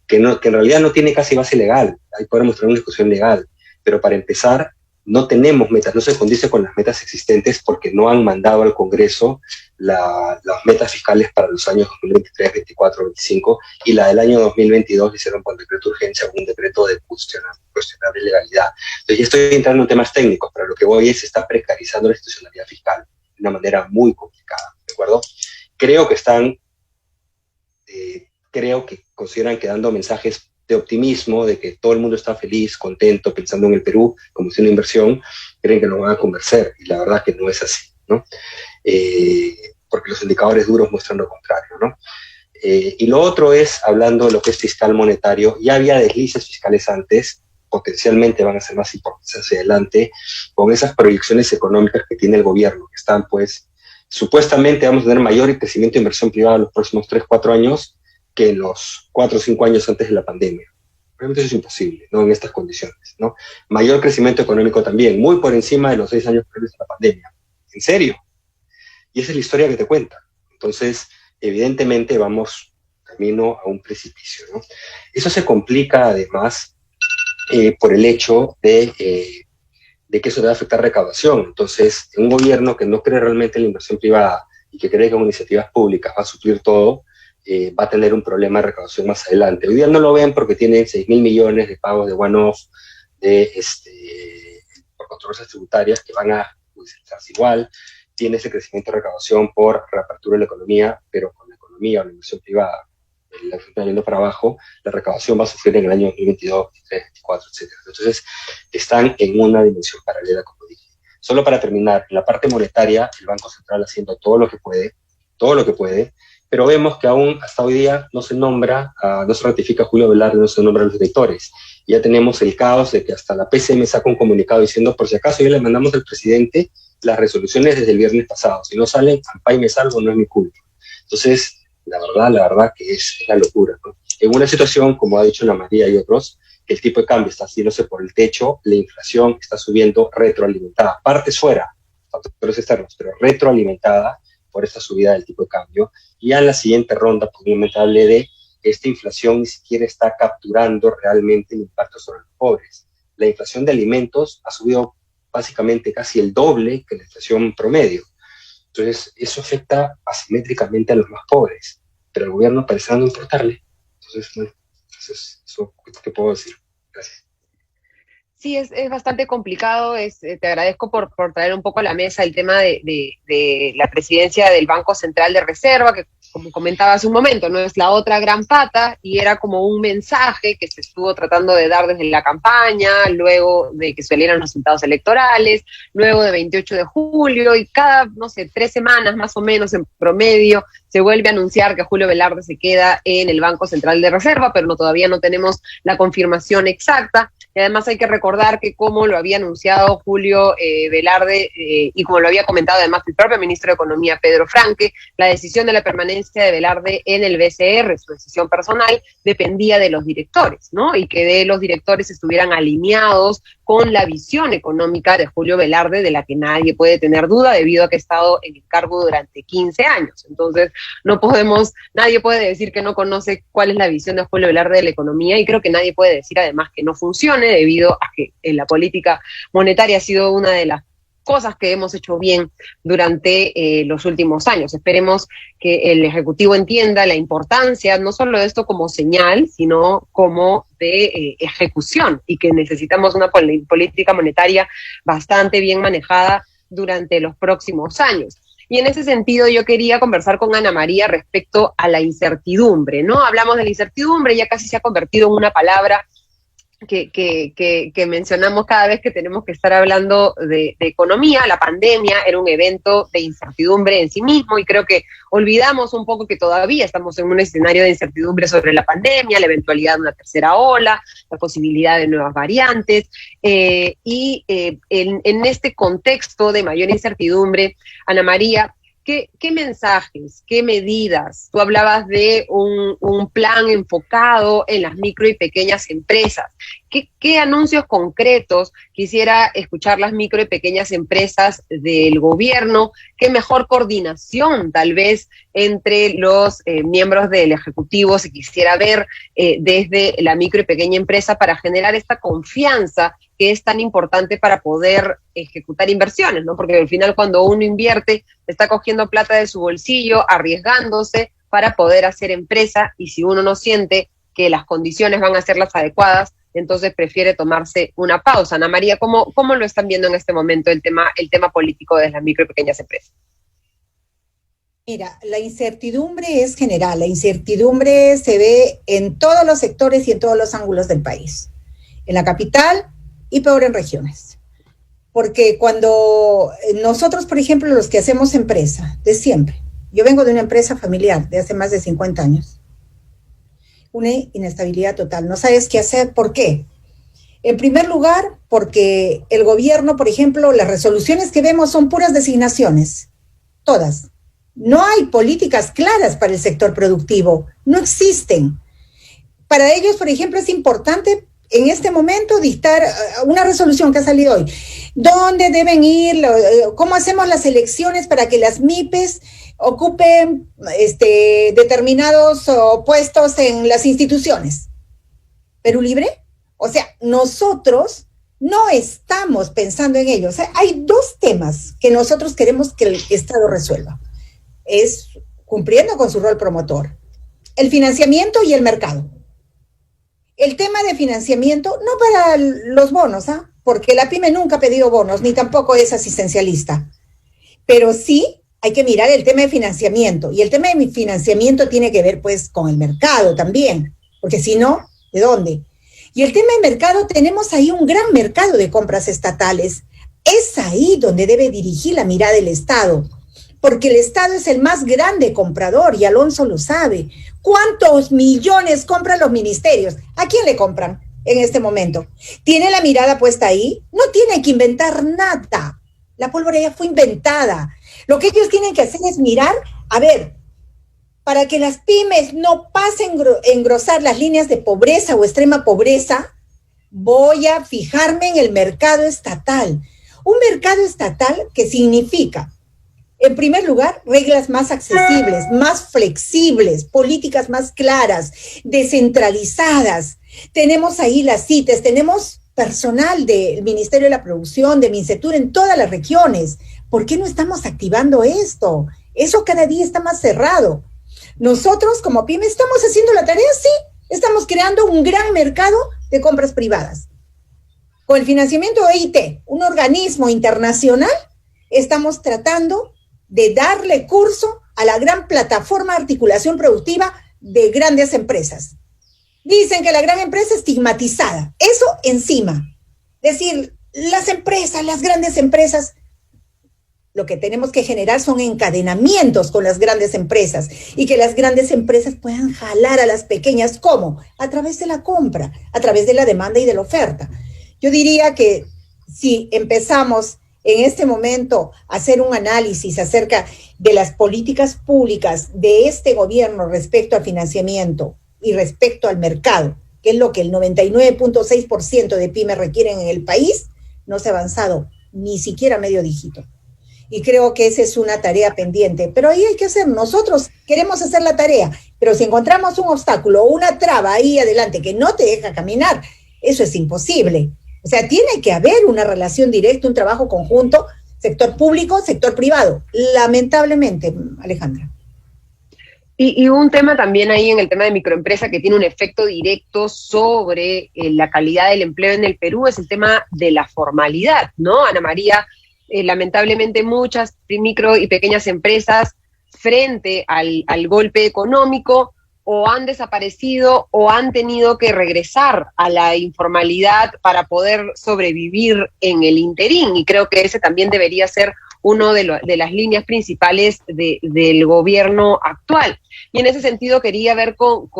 que en realidad no tiene casi base legal. Ahí podemos tener una discusión legal, pero para empezar, no tenemos metas, no se condice con las metas existentes porque no han mandado al Congreso las metas fiscales para los años 2023, 24, 25, y la del año 2022 hicieron con decreto de urgencia, un decreto de cuestionable legalidad. Entonces ya estoy entrando en temas técnicos, pero lo que voy es, está precarizando la institucionalidad fiscal de una manera muy complicada, ¿de acuerdo? Creo que consideran que dando mensajes de optimismo, de que todo el mundo está feliz, contento, pensando en el Perú como si una inversión, creen que nos van a convencer, y la verdad que no es así, ¿no? Porque los indicadores duros muestran lo contrario, ¿no? Y lo otro es, hablando de lo que es fiscal monetario, ya había deslices fiscales antes, potencialmente van a ser más importantes hacia adelante, con esas proyecciones económicas que tiene el gobierno, que están, pues, supuestamente vamos a tener mayor crecimiento de inversión privada en los próximos 3, 4 años, que en los 4 o 5 años antes de la pandemia. Realmente eso es imposible, ¿no? En estas condiciones, ¿no? Mayor crecimiento económico también, muy por encima de los 6 años previos a la pandemia. ¿En serio? Y esa es la historia que te cuenta. Entonces, evidentemente vamos camino a un precipicio, ¿no? Eso se complica además por el hecho de que eso debe afectar recaudación. Entonces, un gobierno que no cree realmente en la inversión privada y que cree que con iniciativas públicas va a suplir todo, va a tener un problema de recaudación más adelante. Hoy día no lo ven porque tienen 6.000 millones de pagos de one-off por controversias tributarias que van a judicializarse igual. Tiene ese crecimiento de recaudación por reapertura de la economía, pero con la economía o la inversión privada, la inversión yendo para abajo, la recaudación va a sufrir en el año 2022, 2023, 2024, etc. Entonces, están en una dimensión paralela, como dije. Solo para terminar, en la parte monetaria, el Banco Central haciendo todo lo que puede, pero vemos que aún hasta hoy día no se nombra, no se ratifica a Julio Velarde, no se nombra a los directores. Ya tenemos el caos de que hasta la PCM saca un comunicado diciendo, por si acaso ya le mandamos al presidente las resoluciones desde el viernes pasado. Si no salen, ampay me salvo, no es mi culpa. Entonces, la verdad que es la locura, ¿no? En una situación, como ha dicho Ana María y otros, que el tipo de cambio está haciéndose por el techo, la inflación está subiendo retroalimentada, partes fuera, factores externos, pero retroalimentada por esta subida del tipo de cambio. Y ya en la siguiente ronda probablemente hable de que esta inflación ni siquiera está capturando realmente el impacto sobre los pobres. La inflación de alimentos ha subido básicamente casi el doble que la inflación promedio. Entonces, eso afecta asimétricamente a los más pobres, pero al gobierno parece no importarle. Entonces, bueno, eso que puedo decir. Gracias. Sí, es bastante complicado. Te agradezco por traer un poco a la mesa el tema de la presidencia del Banco Central de Reserva, que como comentaba hace un momento, no es la otra gran pata, y era como un mensaje que se estuvo tratando de dar desde la campaña, luego de que salieran los resultados electorales, luego de 28 de julio, y cada, 3 semanas más o menos en promedio, se vuelve a anunciar que Julio Velarde se queda en el Banco Central de Reserva, pero todavía no tenemos la confirmación exacta. Y además hay que recordar que como lo había anunciado Julio Velarde y como lo había comentado además el propio ministro de Economía, Pedro Franque, la decisión de la permanencia de Velarde en el BCR, su decisión personal, dependía de los directores, ¿no? Y que de los directores estuvieran alineados con la visión económica de Julio Velarde, de la que nadie puede tener duda debido a que ha estado en el cargo durante 15 años. Entonces, nadie puede decir que no conoce cuál es la visión de Julio Velarde de la economía, y creo que nadie puede decir además que no funcione debido a que en la política monetaria ha sido una de las cosas que hemos hecho bien durante los últimos años. Esperemos que el Ejecutivo entienda la importancia no solo de esto como señal, sino como de ejecución, y que necesitamos una política monetaria bastante bien manejada durante los próximos años. Y en ese sentido yo quería conversar con Ana María respecto a la incertidumbre, ¿no? Hablamos de la incertidumbre, ya casi se ha convertido en una palabra que mencionamos cada vez que tenemos que estar hablando de economía. La pandemia era un evento de incertidumbre en sí mismo, y creo que olvidamos un poco que todavía estamos en un escenario de incertidumbre sobre la pandemia, la eventualidad de una tercera ola, la posibilidad de nuevas variantes, y en este contexto de mayor incertidumbre, Ana María, ¿qué mensajes, qué medidas? Tú hablabas de un plan enfocado en las micro y pequeñas empresas. ¿Qué anuncios concretos quisiera escuchar las micro y pequeñas empresas del gobierno? ¿Qué mejor coordinación tal vez entre los miembros del Ejecutivo se quisiera ver desde la micro y pequeña empresa para generar esta confianza que es tan importante para poder ejecutar inversiones, ¿no? Porque al final cuando uno invierte está cogiendo plata de su bolsillo, arriesgándose para poder hacer empresa, y si uno no siente que las condiciones van a ser las adecuadas, entonces prefiere tomarse una pausa. Ana María, ¿cómo lo están viendo en este momento el tema político de las micro y pequeñas empresas? Mira, la incertidumbre es general, la incertidumbre se ve en todos los sectores y en todos los ángulos del país, en la capital y peor en regiones. Porque cuando nosotros, por ejemplo, los que hacemos empresa, de siempre, yo vengo de una empresa familiar de hace más de 50 años, una inestabilidad total, no sabes qué hacer. ¿Por qué? En primer lugar, porque el gobierno, por ejemplo, las resoluciones que vemos son puras designaciones, todas. No hay políticas claras para el sector productivo, no existen. Para ellos, por ejemplo, es importante en este momento dictar una resolución que ha salido hoy. ¿Dónde deben ir? ¿Cómo hacemos las elecciones para que las MIPES ocupen determinados puestos en las instituciones? ¿Perú Libre? O sea, nosotros no estamos pensando en ello. O sea, hay dos temas que nosotros queremos que el Estado resuelva. Es cumpliendo con su rol promotor. El financiamiento y el mercado. El tema de financiamiento, no para los bonos, porque la PYME nunca ha pedido bonos, ni tampoco es asistencialista. Pero sí hay que mirar el tema de financiamiento. Y el tema de financiamiento tiene que ver, pues, con el mercado también. Porque si no, ¿de dónde? Y el tema de mercado, tenemos ahí un gran mercado de compras estatales. Es ahí donde debe dirigir la mirada del Estado. Porque el Estado es el más grande comprador, y Alonso lo sabe. ¿Cuántos millones compran los ministerios? ¿A quién le compran en este momento? ¿Tiene la mirada puesta ahí? No tiene que inventar nada. La pólvora ya fue inventada. Lo que ellos tienen que hacer es mirar, a ver, para que las pymes no pasen a engrosar las líneas de pobreza o extrema pobreza, voy a fijarme en el mercado estatal. Un mercado estatal que significa, en primer lugar, reglas más accesibles, más flexibles, políticas más claras, descentralizadas. Tenemos ahí las CITES, tenemos personal del Ministerio de la Producción, de MINCETUR en todas las regiones. ¿Por qué no estamos activando esto? Eso cada día está más cerrado. Nosotros como PYME estamos haciendo la tarea, sí. Estamos creando un gran mercado de compras privadas. Con el financiamiento de EIT, un organismo internacional, estamos tratando de darle curso a la gran plataforma de articulación productiva de grandes empresas. Dicen que la gran empresa es estigmatizada. Eso encima. Es decir, las empresas, las grandes empresas, lo que tenemos que generar son encadenamientos con las grandes empresas y que las grandes empresas puedan jalar a las pequeñas. ¿Cómo? A través de la compra, a través de la demanda y de la oferta. Yo diría que si empezamos en este momento a hacer un análisis acerca de las políticas públicas de este gobierno respecto al financiamiento y respecto al mercado, que es lo que el 99.6% de pymes requieren en el país, no se ha avanzado ni siquiera medio dígito. Y creo que esa es una tarea pendiente. Pero ahí hay que hacer, nosotros queremos hacer la tarea, pero si encontramos un obstáculo o una traba ahí adelante que no te deja caminar, eso es imposible. O sea, tiene que haber una relación directa, un trabajo conjunto, sector público, sector privado. Lamentablemente, Alejandra. Y un tema también ahí en el tema de microempresa que tiene un efecto directo sobre la calidad del empleo en el Perú es el tema de la formalidad, ¿no? Ana María, lamentablemente muchas micro y pequeñas empresas frente al golpe económico o han desaparecido o han tenido que regresar a la informalidad para poder sobrevivir en el interín. Y creo que ese también debería ser uno de las líneas principales del gobierno actual. Y en ese sentido quería ver con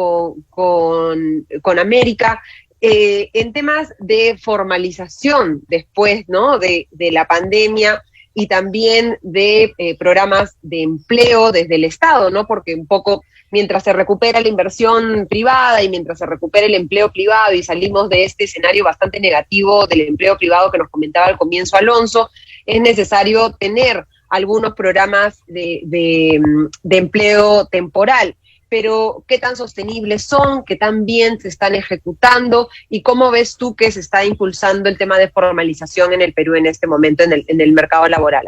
América en temas de formalización después, ¿no?, de la pandemia y también de programas de empleo desde el Estado, ¿no? Porque un poco mientras se recupera la inversión privada y mientras se recupera el empleo privado y salimos de este escenario bastante negativo del empleo privado que nos comentaba al comienzo Alonso, es necesario tener algunos programas de empleo temporal. Pero ¿qué tan sostenibles son? ¿Qué tan bien se están ejecutando? ¿Y cómo ves tú que se está impulsando el tema de formalización en el Perú en este momento en el mercado laboral?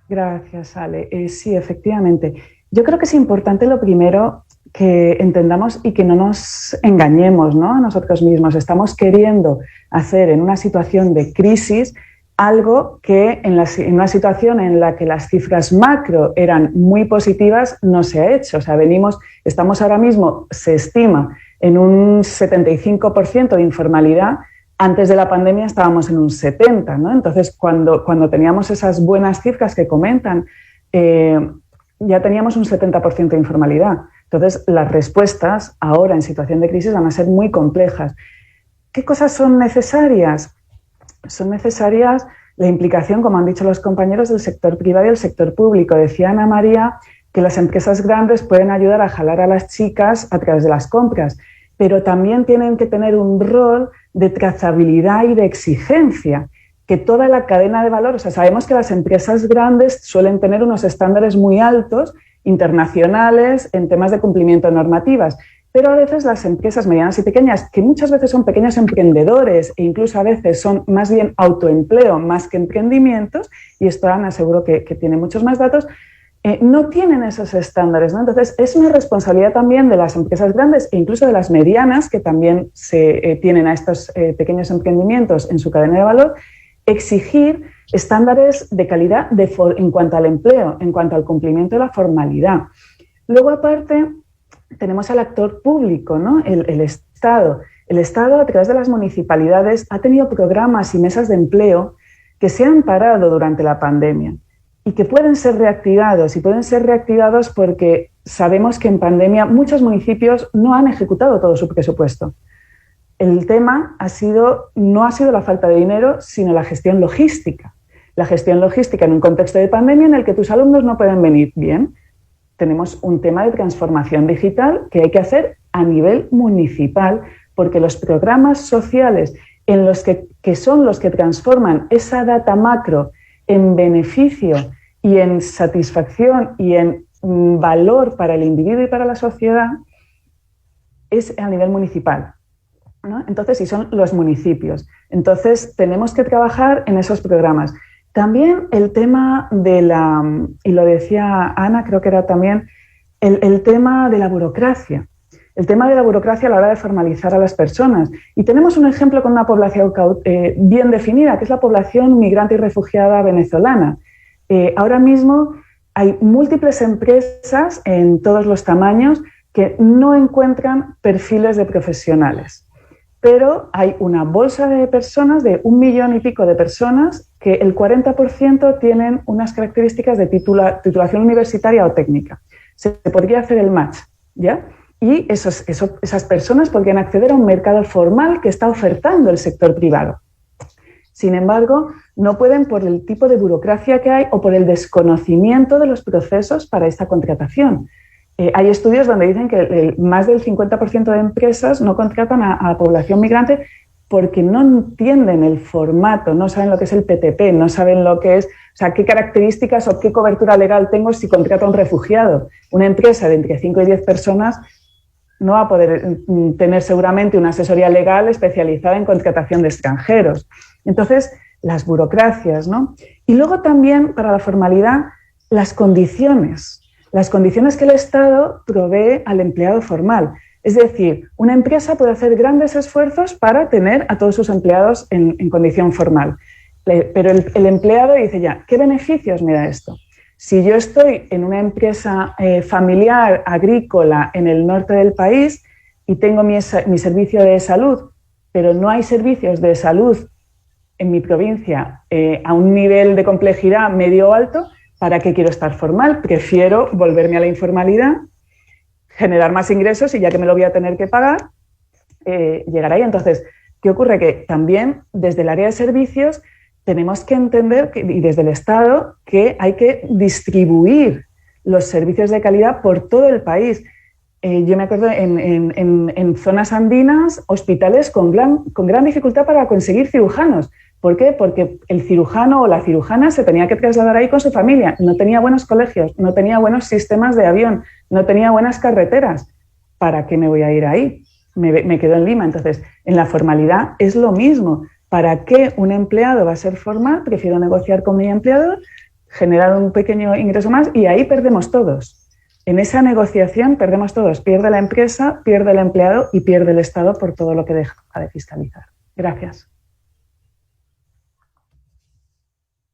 Gracias, Ale. Sí, efectivamente. Yo creo que es importante lo primero que entendamos y que no nos engañemos, ¿no?, a nosotros mismos. Estamos queriendo hacer en una situación de crisis algo que en una situación en la que las cifras macro eran muy positivas no se ha hecho. O sea, estamos ahora mismo, se estima, en un 75% de informalidad. Antes de la pandemia estábamos en un 70%, ¿no? Entonces, cuando teníamos esas buenas cifras que comentan, ya teníamos un 70% de informalidad. Entonces, las respuestas ahora en situación de crisis van a ser muy complejas. ¿Qué cosas son necesarias? Son necesarias la implicación, como han dicho los compañeros, del sector privado y del sector público. Decía Ana María que las empresas grandes pueden ayudar a jalar a las chicas a través de las compras. pero también tienen que tener un rol de trazabilidad y de exigencia, que toda la cadena de valor, o sea, sabemos que las empresas grandes suelen tener unos estándares muy altos, internacionales, en temas de cumplimiento de normativas, pero a veces las empresas medianas y pequeñas, que muchas veces son pequeños emprendedores e incluso a veces son más bien autoempleo más que emprendimientos, y esto Ana seguro que tiene muchos más datos, no tienen esos estándares, ¿no? Entonces, es una responsabilidad también de las empresas grandes e incluso de las medianas, que también tienen a estos pequeños emprendimientos en su cadena de valor, exigir estándares de calidad en cuanto al empleo, en cuanto al cumplimiento de la formalidad. Luego, aparte, tenemos al actor público, ¿no? El Estado. El Estado, a través de las municipalidades, ha tenido programas y mesas de empleo que se han parado durante la pandemia y que pueden ser reactivados, y pueden ser reactivados porque sabemos que en pandemia muchos municipios no han ejecutado todo su presupuesto. El tema no ha sido la falta de dinero, sino la gestión logística. La gestión logística en un contexto de pandemia en el que tus alumnos no pueden venir bien. Tenemos un tema de transformación digital que hay que hacer a nivel municipal, porque los programas sociales en los que son los que transforman esa data macro en beneficio y en satisfacción y en valor para el individuo y para la sociedad, es a nivel municipal, ¿no? Entonces, y son los municipios. Entonces, tenemos que trabajar en esos programas. También el tema y lo decía Ana, creo que era también, el tema de la burocracia. El tema de la burocracia a la hora de formalizar a las personas. Y tenemos un ejemplo con una población bien definida, que es la población migrante y refugiada venezolana. Ahora mismo hay múltiples empresas en todos los tamaños que no encuentran perfiles de profesionales. Pero hay una bolsa de personas, de 1 millón y pico de personas, que el 40% tienen unas características de titulación universitaria o técnica. Se podría hacer el match, ¿ya? Y esas personas podrían acceder a un mercado formal que está ofertando el sector privado. Sin embargo, no pueden por el tipo de burocracia que hay o por el desconocimiento de los procesos para esta contratación. Hay estudios donde dicen que más del 50% de empresas no contratan a población migrante porque no entienden el formato, no saben lo que es el PTP, no saben lo que es, o sea, qué características o qué cobertura legal tengo si contrato a un refugiado. Una empresa de entre 5 y 10 personas no va a poder tener seguramente una asesoría legal especializada en contratación de extranjeros. Entonces, las burocracias, ¿no? Y luego también, para la formalidad, las condiciones que el Estado provee al empleado formal. Es decir, una empresa puede hacer grandes esfuerzos para tener a todos sus empleados en condición formal. Pero el empleado dice ya, ¿qué beneficios me da esto? Si yo estoy en una empresa familiar, agrícola, en el norte del país y tengo mi servicio de salud, pero no hay servicios de salud en mi provincia a un nivel de complejidad medio o alto, ¿para qué quiero estar formal? Prefiero volverme a la informalidad, generar más ingresos y ya que me lo voy a tener que pagar, llegar ahí. Entonces, ¿qué ocurre? Que también desde el área de servicios tenemos que entender, y desde el Estado, que hay que distribuir los servicios de calidad por todo el país. Yo me acuerdo en zonas andinas, hospitales con gran dificultad para conseguir cirujanos. ¿Por qué? Porque el cirujano o la cirujana se tenía que trasladar ahí con su familia. No tenía buenos colegios, no tenía buenos sistemas de avión, no tenía buenas carreteras. ¿Para qué me voy a ir ahí? Me quedo en Lima. Entonces, en la formalidad es lo mismo. ¿Para qué un empleado va a ser formal? Prefiero negociar con mi empleador, generar un pequeño ingreso más y ahí perdemos todos. En esa negociación perdemos todos. Pierde la empresa, pierde el empleado y pierde el Estado por todo lo que deja de fiscalizar. Gracias.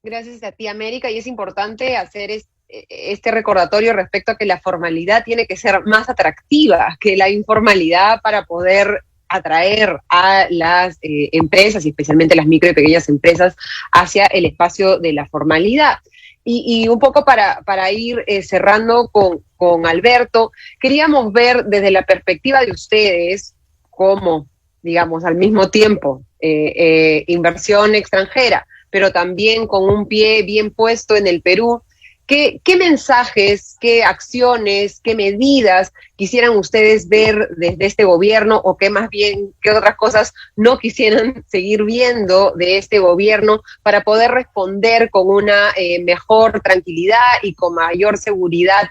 Gracias a ti, América, y es importante hacer este recordatorio respecto a que la formalidad tiene que ser más atractiva que la informalidad para poder atraer a las empresas, y especialmente las micro y pequeñas empresas, hacia el espacio de la formalidad. Y un poco para ir cerrando con Alberto, queríamos ver desde la perspectiva de ustedes cómo, digamos, al mismo tiempo, inversión extranjera, pero también con un pie bien puesto en el Perú, ¿Qué mensajes, qué acciones, qué medidas quisieran ustedes ver desde este gobierno, o qué más bien, qué otras cosas no quisieran seguir viendo de este gobierno para poder responder con una mejor tranquilidad y con mayor seguridad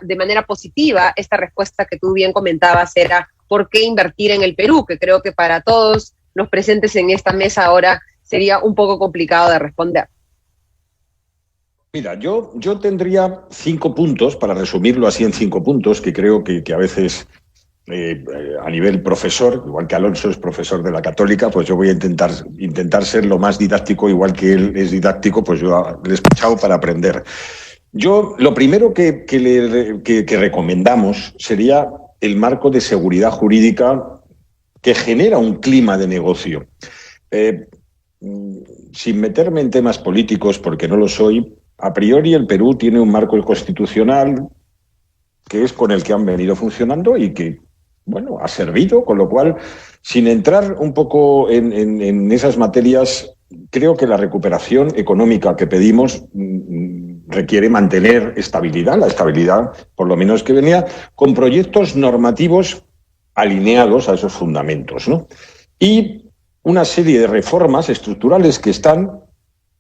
de manera positiva esta respuesta que tú bien comentabas, era por qué invertir en el Perú, que creo que para todos los presentes en esta mesa ahora sería un poco complicado de responder? Mira, yo tendría 5 puntos, para resumirlo así en 5 puntos, que creo que a veces a nivel profesor, igual que Alonso es profesor de la Católica, pues yo voy a intentar ser lo más didáctico, igual que él es didáctico, pues yo le he escuchado para aprender. Yo lo primero que recomendamos sería el marco de seguridad jurídica que genera un clima de negocio. Sin meterme en temas políticos, porque no lo soy, a priori el Perú tiene un marco constitucional que es con el que han venido funcionando y que, bueno, ha servido, con lo cual, sin entrar un poco en esas materias, creo que la recuperación económica que pedimos requiere mantener estabilidad, la estabilidad por lo menos que venía, con proyectos normativos alineados a esos fundamentos, ¿no? Y una serie de reformas estructurales que están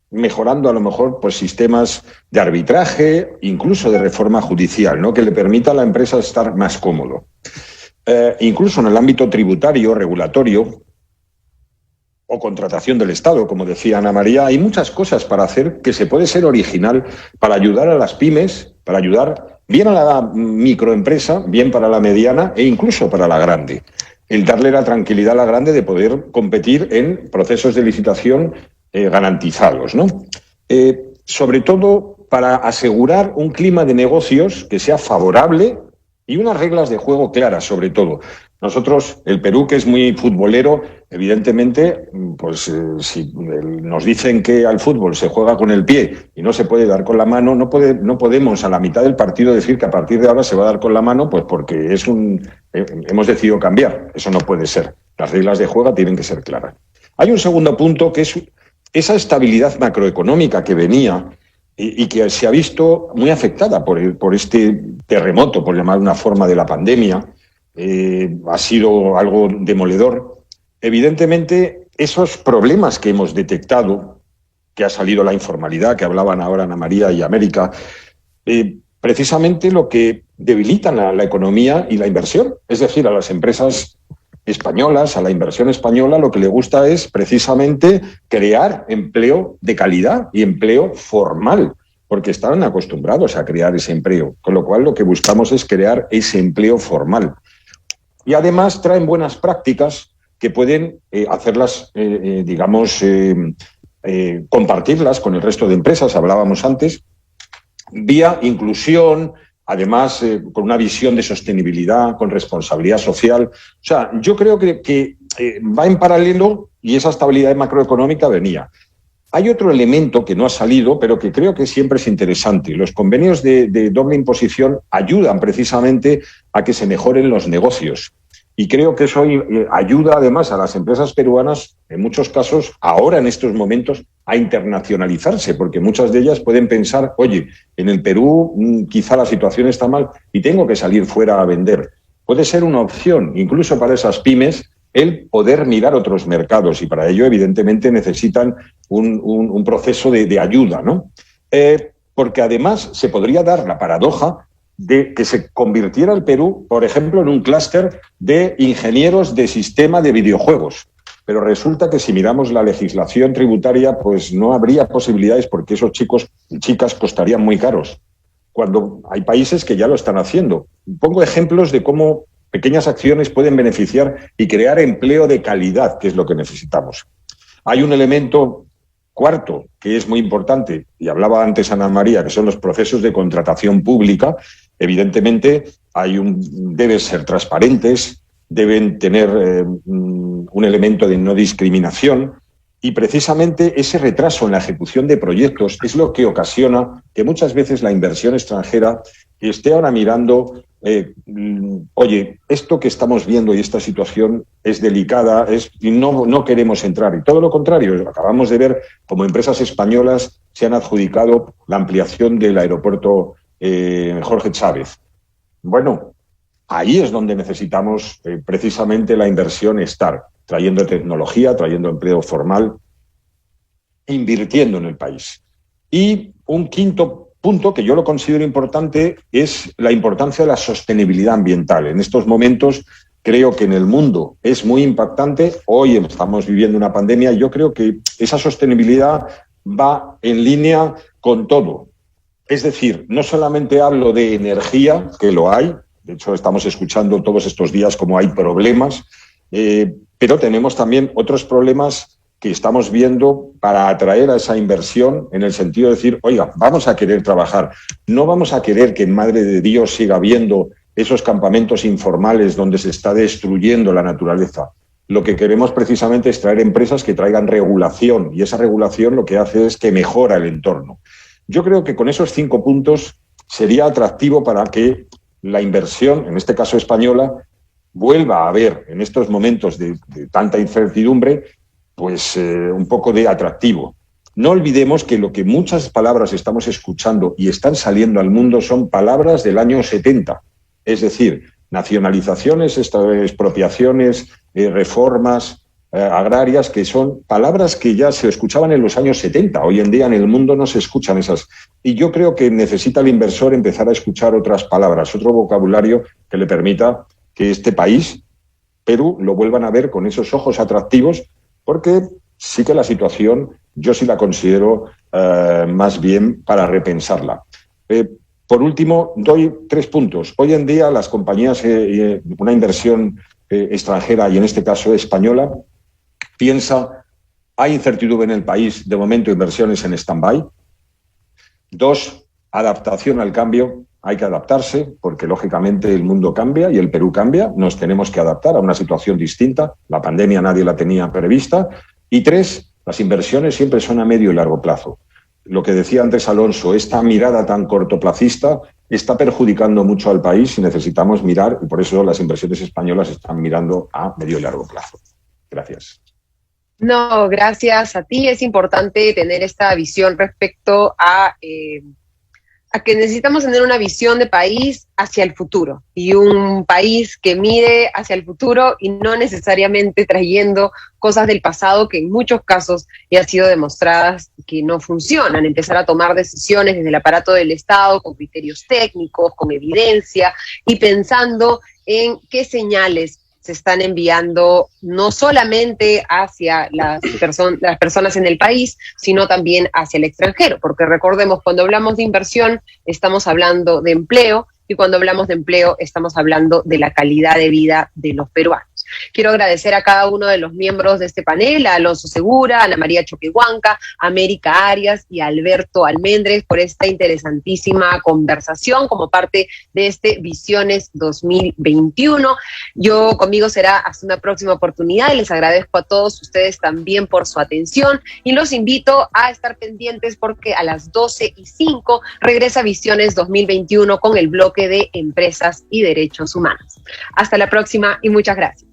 mejorando a lo mejor pues sistemas de arbitraje, incluso de reforma judicial, ¿no? Que le permita a la empresa estar más cómodo. Incluso en el ámbito tributario, regulatorio o contratación del Estado, como decía Ana María, hay muchas cosas para hacer que se puede ser original para ayudar a las pymes, para ayudar bien a la microempresa, bien para la mediana e incluso para la grande. El darle la tranquilidad a la grande de poder competir en procesos de licitación garantizados, ¿no? Sobre todo para asegurar un clima de negocios que sea favorable y unas reglas de juego claras, sobre todo. Nosotros, el Perú, que es muy futbolero, evidentemente, pues si nos dicen que al fútbol se juega con el pie y no se puede dar con la mano, no podemos a la mitad del partido decir que a partir de ahora se va a dar con la mano, pues porque hemos decidido cambiar. Eso no puede ser. Las reglas de juego tienen que ser claras. Hay un segundo punto que es esa estabilidad macroeconómica que venía y que se ha visto muy afectada por este terremoto, por llamar una forma, de la pandemia. Ha sido algo demoledor. Evidentemente, esos problemas que hemos detectado, que ha salido la informalidad, que hablaban ahora Ana María y América, precisamente lo que debilitan a la economía y la inversión, es decir, a las empresas españolas, a la inversión española, lo que le gusta es precisamente crear empleo de calidad y empleo formal, porque estaban acostumbrados a crear ese empleo, con lo cual lo que buscamos es crear ese empleo formal. Y además traen buenas prácticas que pueden hacerlas, compartirlas con el resto de empresas, hablábamos antes, vía inclusión, además con una visión de sostenibilidad, con responsabilidad social. O sea, yo creo que va en paralelo y esa estabilidad macroeconómica venía. Hay otro elemento que no ha salido, pero que creo que siempre es interesante. Los convenios de doble imposición ayudan precisamente a que se mejoren los negocios. Y creo que eso ayuda además a las empresas peruanas, en muchos casos, ahora en estos momentos, a internacionalizarse, porque muchas de ellas pueden pensar, oye, en el Perú quizá la situación está mal y tengo que salir fuera a vender. Puede ser una opción, incluso para esas pymes, el poder mirar otros mercados, y para ello, evidentemente, necesitan un proceso de ayuda, ¿no? Porque además se podría dar la paradoja de que se convirtiera el Perú, por ejemplo, en un clúster de ingenieros de sistema de videojuegos. Pero resulta que si miramos la legislación tributaria, pues no habría posibilidades porque esos chicos y chicas costarían muy caros, cuando hay países que ya lo están haciendo. Pongo ejemplos de cómo pequeñas acciones pueden beneficiar y crear empleo de calidad, que es lo que necesitamos. Hay un elemento cuarto que es muy importante, y hablaba antes Ana María, que son los procesos de contratación pública. Evidentemente, deben ser transparentes, deben tener un elemento de no discriminación, y precisamente ese retraso en la ejecución de proyectos es lo que ocasiona que muchas veces la inversión extranjera esté ahora mirando, oye, esto que estamos viendo y esta situación es delicada y no queremos entrar. Y todo lo contrario, acabamos de ver como empresas españolas se han adjudicado la ampliación del aeropuerto Jorge Chávez. Bueno, ahí es donde necesitamos precisamente la inversión estar, trayendo tecnología, trayendo empleo formal, invirtiendo en el país. Y un quinto punto que yo lo considero importante es la importancia de la sostenibilidad ambiental. En estos momentos creo que en el mundo es muy impactante. Hoy estamos viviendo una pandemia y yo creo que esa sostenibilidad va en línea con todo. Es decir, no solamente hablo de energía, que lo hay, de hecho estamos escuchando todos estos días cómo hay problemas, pero tenemos también otros problemas que estamos viendo para atraer a esa inversión en el sentido de decir, oiga, vamos a querer trabajar, no vamos a querer que en Madre de Dios siga habiendo esos campamentos informales donde se está destruyendo la naturaleza. Lo que queremos precisamente es traer empresas que traigan regulación y esa regulación lo que hace es que mejora el entorno. Yo creo que con esos 5 puntos sería atractivo para que la inversión, en este caso española, vuelva a haber en estos momentos de tanta incertidumbre, pues un poco de atractivo. No olvidemos que lo que muchas palabras estamos escuchando y están saliendo al mundo son palabras del año 70. Es decir, nacionalizaciones, expropiaciones, reformas agrarias, que son palabras que ya se escuchaban en los años 70. Hoy en día en el mundo no se escuchan esas. Y yo creo que necesita el inversor empezar a escuchar otras palabras, otro vocabulario que le permita que este país, Perú, lo vuelvan a ver con esos ojos atractivos, porque sí que la situación yo sí la considero más bien para repensarla. Por último, doy 3 puntos. Hoy en día las compañías, una inversión extranjera y en este caso española, piensa, hay incertidumbre en el país, de momento inversiones en stand-by. 2, adaptación al cambio. Hay que adaptarse porque, lógicamente, el mundo cambia y el Perú cambia. Nos tenemos que adaptar a una situación distinta. La pandemia nadie la tenía prevista. Y 3, las inversiones siempre son a medio y largo plazo. Lo que decía antes Alonso, esta mirada tan cortoplacista está perjudicando mucho al país y necesitamos mirar, y por eso las inversiones españolas están mirando a medio y largo plazo. Gracias. No, gracias a ti. Es importante tener esta visión respecto a que necesitamos tener una visión de país hacia el futuro y un país que mire hacia el futuro y no necesariamente trayendo cosas del pasado que en muchos casos ya han sido demostradas que no funcionan. Empezar a tomar decisiones desde el aparato del Estado con criterios técnicos, con evidencia y pensando en qué señales se están enviando no solamente hacia las personas en el país, sino también hacia el extranjero, porque recordemos, cuando hablamos de inversión, estamos hablando de empleo, y cuando hablamos de empleo, estamos hablando de la calidad de vida de los peruanos. Quiero agradecer a cada uno de los miembros de este panel, a Alonso Segura, a Ana María Choquehuanca, a América Arias y a Alberto Almendres por esta interesantísima conversación como parte de este Visiones 2021. Conmigo será hasta una próxima oportunidad y les agradezco a todos ustedes también por su atención y los invito a estar pendientes porque a las 12:05 regresa Visiones 2021 con el bloque de Empresas y Derechos Humanos. Hasta la próxima y muchas gracias.